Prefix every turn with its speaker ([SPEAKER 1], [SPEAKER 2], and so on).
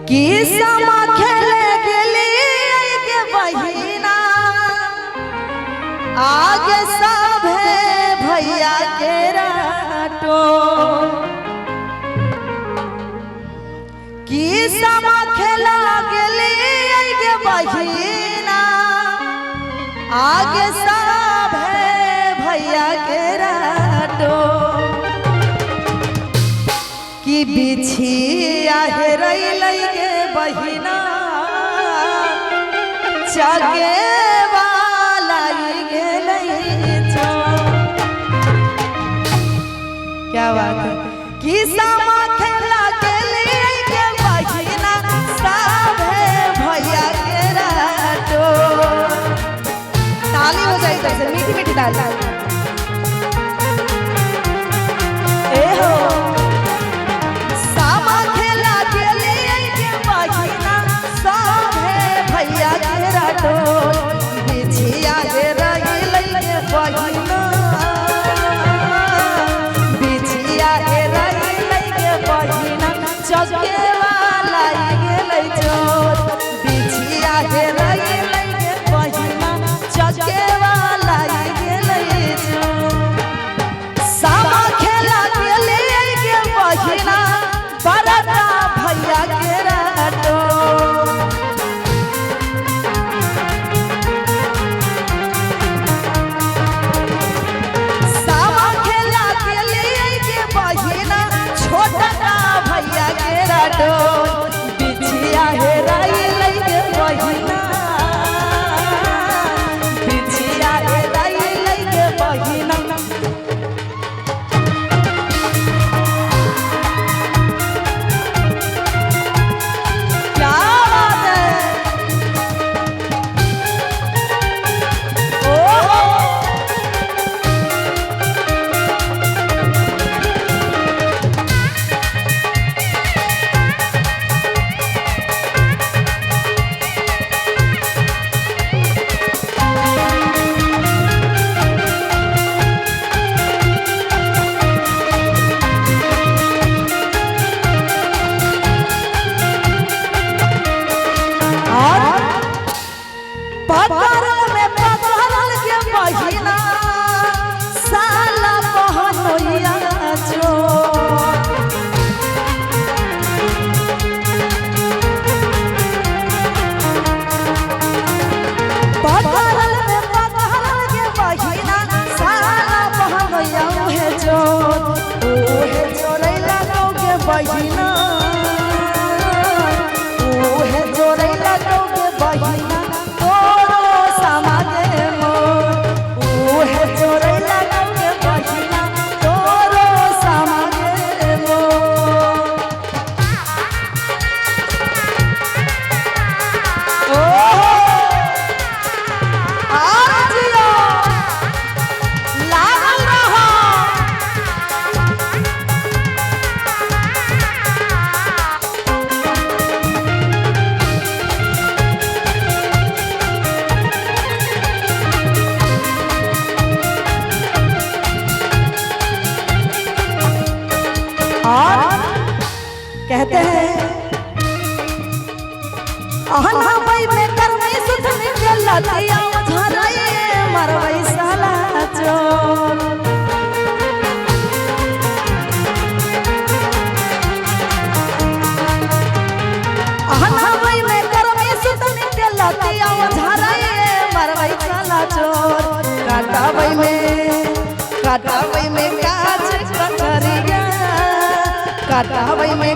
[SPEAKER 1] कि समा खेले गेली के बहिना आगे सब है भैया के राटो कि समा खेला गेली के बहिना आगे सब है भैया के राटो कि बिछिया हेरैल के बहिना चगे वाला गेलै छो। क्या बात है कि समा खेला गेली के बहिना सब है भैया के राटो। ताली हो जाए इधर से मीठी मीठी ताली। ए हो बिछिया हेरैल के बहिना बिछिया हेरैल के बहिना चगे वाला गेलै चोर। बिछिया हेरैल के बहिना चगे वाला गेलै चोर। सामा खेला गेलै के बहिना बड़का भैया के राटो। बिछिया हेरैल के बहिना बिछिया हेरैल के बहिना। क्या बात है ओ पकड़ल में पकड़ल के बहिना साला बहनोइया जो। पकड़ल में पकड़ल के बहिना साला बहनोइया उहे जो। ओहे जोरैला गौ के बहिना ओहे जोरैला गौ के बहिना और कहते हैं अहनाबै में करमे सुथन के लतिया झराए मरवै साला चोर। अहनाबै में करमे सुथन के लतिया झराए मरवै साला चोर। काटाबै में काच कटरिया काटाबै में